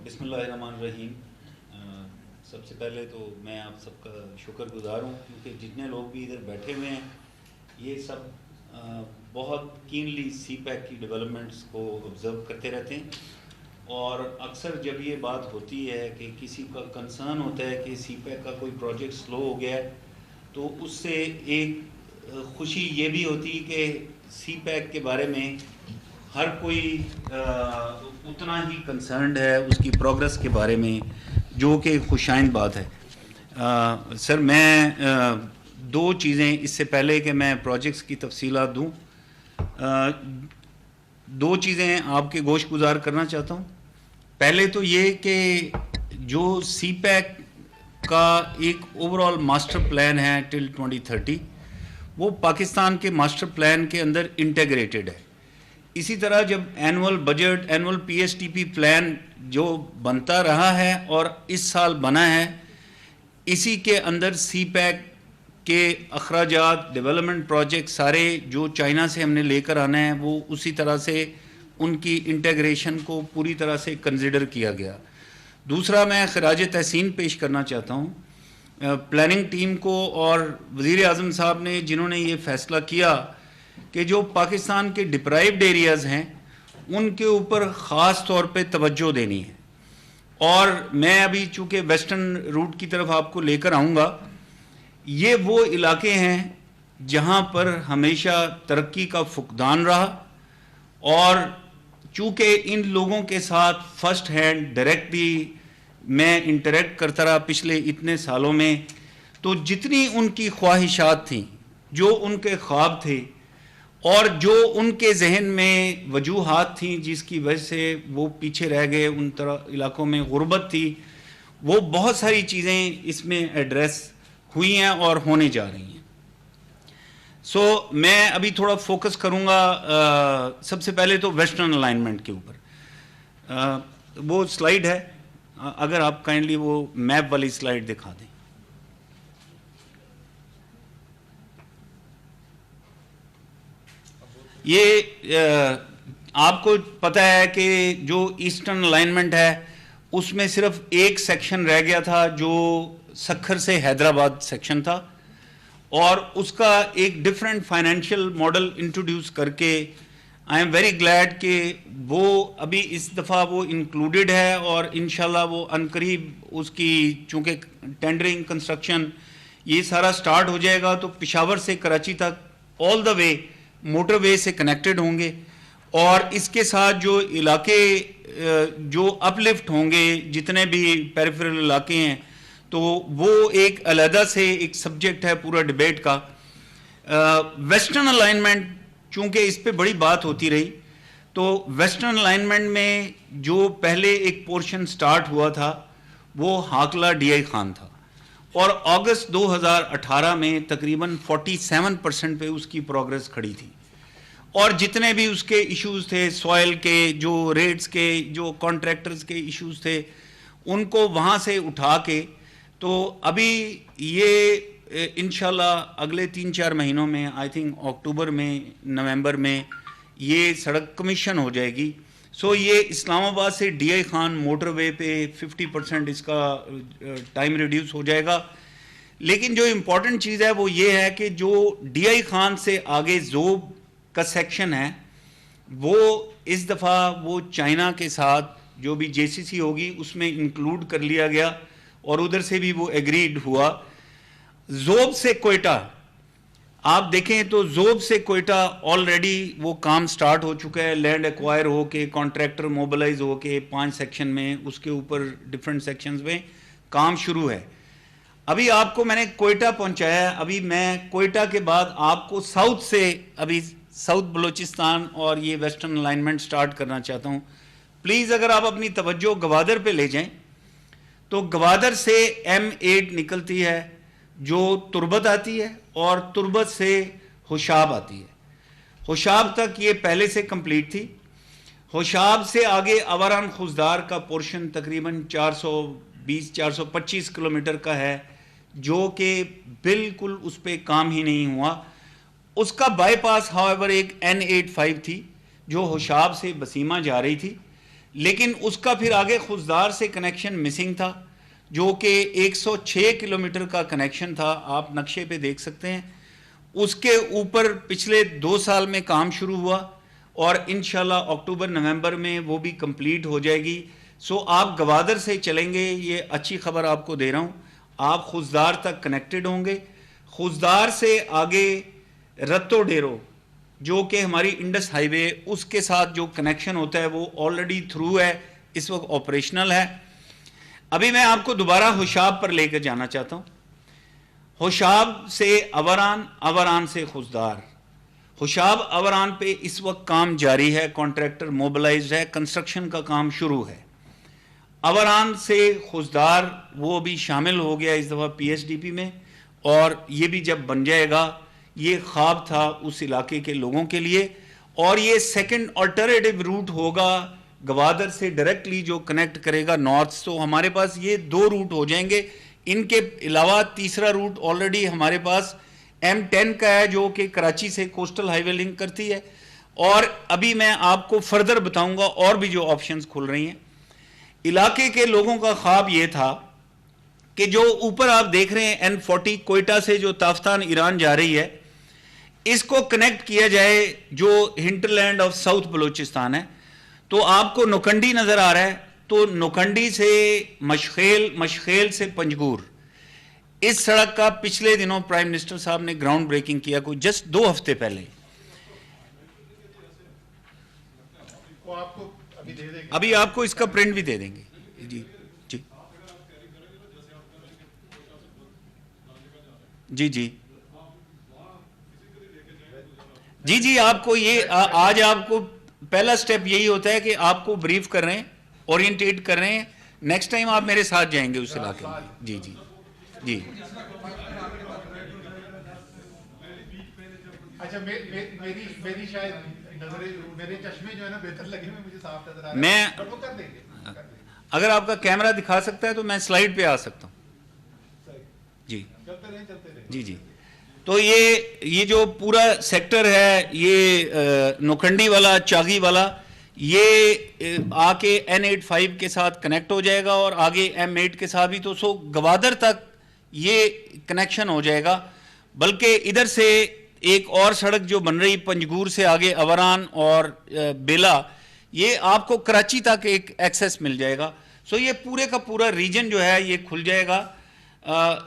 بسم اللہ الرحمن الرحیم. سب سے پہلے تو میں آپ سب کا شکر گزار ہوں کیونکہ جتنے لوگ بھی ادھر بیٹھے ہوئے ہیں یہ سب بہت کینلی سی پیک کی ڈیولپمنٹس کو آبزرو کرتے رہتے ہیں. اور اکثر جب یہ بات ہوتی ہے کہ کسی کا کنسرن ہوتا ہے کہ سی پیک کا کوئی پروجیکٹ سلو ہو گیا ہے تو اس سے ایک خوشی یہ بھی ہوتی کہ سی پیک کے بارے میں ہر کوئی اتنا ہی کنسرنڈ ہے اس کی پروگرس کے بارے میں، جو کہ خوشائند بات ہے. سر میں دو چیزیں اس سے پہلے کہ میں پروجیکٹس کی تفصیلات دوں، دو چیزیں آپ کے گوش گزار کرنا چاہتا ہوں. پہلے تو یہ کہ جو سی پیک کا ایک اوور آل ماسٹر پلان ہے ٹل 2030 وہ پاکستان کے ماسٹر پلان کے اندر انٹیگریٹڈ ہے. اسی طرح جب annual budget, annual P S T P plan جو بنتا رہا ہے اور اس سال بنا ہے، اسی کے اندر سی پیک کے اخراجات، ڈیولپمنٹ پروجیکٹ سارے جو چائنا سے ہم نے لے کر آنا ہے وہ اسی طرح سے ان کی انٹیگریشن کو پوری طرح سے کنسیڈر کیا گیا. دوسرا میں خراج تحسین پیش کرنا چاہتا ہوں پلاننگ ٹیم کو اور وزیر اعظم صاحب نے، جنہوں نے یہ فیصلہ کیا کہ جو پاکستان کے ڈپرائیوڈ ایریاز ہیں ان کے اوپر خاص طور پہ توجہ دینی ہے. اور میں ابھی چونکہ ویسٹرن روٹ کی طرف آپ کو لے کر آؤں گا، یہ وہ علاقے ہیں جہاں پر ہمیشہ ترقی کا فقدان رہا، اور چونکہ ان لوگوں کے ساتھ فرسٹ ہینڈ ڈائریکٹلی میں انٹریکٹ کرتا رہا پچھلے اتنے سالوں میں، تو جتنی ان کی خواہشات تھیں، جو ان کے خواب تھے اور جو ان کے ذہن میں وجوہات تھیں جس کی وجہ سے وہ پیچھے رہ گئے، ان طرح علاقوں میں غربت تھی، وہ بہت ساری چیزیں اس میں ایڈریس ہوئی ہیں اور ہونے جا رہی ہیں. سو میں ابھی تھوڑا فوکس کروں گا سب سے پہلے تو ویسٹرن الائنمنٹ کے اوپر. وہ سلائیڈ ہے، اگر آپ کائنڈلی وہ میپ والی سلائیڈ دکھا دیں. یہ آپ کو پتہ ہے کہ جو ایسٹرن الائنمنٹ ہے اس میں صرف ایک سیکشن رہ گیا تھا جو سکھر سے حیدرآباد سیکشن تھا، اور اس کا ایک ڈفرینٹ فائنینشیل ماڈل انٹروڈیوس کر کے آئی ایم ویری گلیڈ کہ وہ ابھی اس دفعہ وہ انکلوڈڈ ہے، اور انشاءاللہ وہ عنقریب اس کی چونکہ ٹینڈرنگ، کنسٹرکشن یہ سارا سٹارٹ ہو جائے گا تو پشاور سے کراچی تک آل دا وے موٹر وے سے کنیکٹڈ ہوں گے. اور اس کے ساتھ جو علاقے جو اپ لفٹ ہوں گے، جتنے بھی پیریفرل علاقے ہیں، تو وہ ایک علیحدہ سے ایک سبجیکٹ ہے پورا ڈبیٹ کا. ویسٹرن الائنمنٹ چونکہ اس پہ بڑی بات ہوتی رہی، تو ویسٹرن الائنمنٹ میں جو پہلے ایک پورشن سٹارٹ ہوا تھا وہ ہاکلہ ڈی آئی خان تھا، اور اگست 2018 میں تقریباً 47% پہ اس کی پروگرس کھڑی تھی. اور جتنے بھی اس کے ایشوز تھے، سوائل کے، جو ریٹس کے، جو کانٹریکٹرز کے ایشوز تھے، ان کو وہاں سے اٹھا کے تو ابھی یہ انشاءاللہ اگلے 3-4 مہینوں میں، آئی تھنک اکتوبر میں، نومبر میں یہ سڑک کمیشن ہو جائے گی. سو یہ اسلام آباد سے ڈی آئی خان موٹر وے پہ 50% اس کا ٹائم ریڈیوس ہو جائے گا. لیکن جو امپورٹنٹ چیز ہے وہ یہ ہے کہ جو ڈی آئی خان سے آگے زوب کا سیکشن ہے وہ اس دفعہ وہ چائنا کے ساتھ جو بھی جے سی سی ہوگی اس میں انکلوڈ کر لیا گیا، اور ادھر سے بھی وہ ایگریڈ ہوا. زوب سے کوئٹہ آپ دیکھیں تو زوب سے کوئٹہ آلریڈی وہ کام سٹارٹ ہو چکا ہے، لینڈ ایکوائر ہو کے، کانٹریکٹر موبلائز ہو کے 5 سیکشن میں، اس کے اوپر ڈفرینٹ سیکشنز میں کام شروع ہے. ابھی آپ کو میں نے کوئٹہ پہنچایا ہے، ابھی میں کوئٹہ کے بعد آپ کو ساؤتھ سے، ابھی ساؤتھ بلوچستان اور یہ ویسٹرن الائنمنٹ سٹارٹ کرنا چاہتا ہوں. پلیز اگر آپ اپنی توجہ گوادر پہ لے جائیں تو گوادر سے M8 نکلتی ہے جو تربت آتی ہے، اور تربت سے ہوشاب آتی ہے. ہوشاب تک یہ پہلے سے کمپلیٹ تھی. ہوشاب سے آگے آوران خوزدار کا پورشن تقریباً 420-425 کلومیٹر کا ہے، جو کہ بالکل اس پہ کام ہی نہیں ہوا. اس کا بائی پاس ہاؤ ایور ایک N85 تھی جو ہوشاب سے بسیمہ جا رہی تھی، لیکن اس کا پھر آگے خزدار سے کنیکشن مسنگ تھا جو کہ 106 کلومیٹر کا کنیکشن تھا، آپ نقشے پہ دیکھ سکتے ہیں. اس کے اوپر پچھلے 2 سال میں کام شروع ہوا اور انشاءاللہ اکتوبر نومبر میں وہ بھی کمپلیٹ ہو جائے گی. سو آپ گوادر سے چلیں گے، یہ اچھی خبر آپ کو دے رہا ہوں، آپ خزدار تک کنیکٹڈ ہوں گے. خزدار سے آگے رتو ڈیرو جو کہ ہماری انڈس ہائی وے، اس کے ساتھ جو کنیکشن ہوتا ہے وہ آلریڈی تھرو ہے، اس وقت آپریشنل ہے. ابھی میں آپ کو دوبارہ ہوشاب پر لے کر جانا چاہتا ہوں. ہوشاب سے اوران، اوران سے خزدار. ہوشاب اوران پہ اس وقت کام جاری ہے، کانٹریکٹر موبلائزڈ ہے، کنسٹرکشن کا کام شروع ہے. اوران سے خزدار وہ بھی شامل ہو گیا اس دفعہ پی ایس ڈی پی میں، اور یہ بھی جب بن جائے گا، یہ خواب تھا اس علاقے کے لوگوں کے لیے. اور یہ سیکنڈ آلٹرنیٹو روٹ ہوگا گوادر سے ڈائریکٹلی جو کنیکٹ کرے گا نارتھ. تو ہمارے پاس یہ 2 روٹ ہو جائیں گے. ان کے علاوہ تیسرا روٹ آلریڈی ہمارے پاس M10 کا ہے جو کہ کراچی سے کوسٹل ہائی وے لنک کرتی ہے. اور ابھی میں آپ کو فردر بتاؤں گا اور بھی جو آپشنز کھل رہی ہیں. علاقے کے لوگوں کا خواب یہ تھا کہ جو اوپر آپ دیکھ رہے ہیں N40 کوئٹہ سے جو تافتان ایران جا رہی ہے، اس کو کنیکٹ کیا جائے جو ہنٹرلینڈ آف ساؤتھ بلوچستان ہے. تو آپ کو نوکنڈی نظر آ رہا ہے، تو نوکنڈی سے مشخیل، مشخیل سے پنجگور، اس سڑک کا پچھلے دنوں پرائم منسٹر صاحب نے گراؤنڈ بریکنگ کیا، کوئی جسٹ 2 ہفتے پہلے. ابھی آپ کو اس کا پرنٹ بھی دے دیں گے. جی جی جی جی جی جی آپ کو یہ آج آپ کو پہلا سٹیپ یہی ہوتا ہے کہ آپ کو بریف کر رہے ہیں، اورینٹیٹ کر رہے ہیں. نیکسٹ ٹائم آپ میرے ساتھ جائیں گے اس علاقے میں. جی جی جی اچھا میری شاید میرے چشمے جو ہے نا بہتر لگے ہوئے مجھے صاف نظر آ رہا ہے. میں وہ کر دیں گے. اگر آپ کا کیمرہ دکھا سکتا ہے تو میں سلائیڈ پہ آ سکتا ہوں. جی چلتے رہیں. جی جی تو یہ جو پورا سیکٹر ہے، یہ نوکنڈی والا، چاگی والا، یہ آ کے N85 کے ساتھ کنیکٹ ہو جائے گا اور آگے M8 کے ساتھ بھی. تو سو گوادر تک یہ کنیکشن ہو جائے گا. بلکہ ادھر سے ایک اور سڑک جو بن رہی پنجگور سے آگے اوران اور بیلا، یہ آپ کو کراچی تک ایک ایکسیس مل جائے گا. سو یہ پورے کا پورا ریجن جو ہے یہ کھل جائے گا.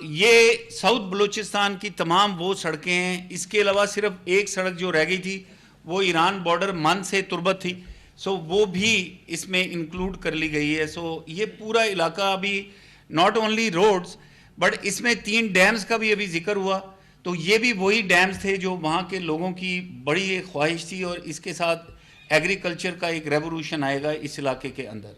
یہ ساؤتھ بلوچستان کی تمام وہ سڑکیں ہیں. اس کے علاوہ صرف ایک سڑک جو رہ گئی تھی وہ ایران بارڈر من سے تربت تھی، سو وہ بھی اس میں انکلوڈ کر لی گئی ہے. سو یہ پورا علاقہ ابھی ناٹ اونلی روڈز بٹ اس میں 3 ڈیمز کا بھی ابھی ذکر ہوا. تو یہ بھی وہی ڈیمز تھے جو وہاں کے لوگوں کی بڑی ایک خواہش تھی، اور اس کے ساتھ ایگریکلچر کا ایک ریولوشن آئے گا اس علاقے کے اندر.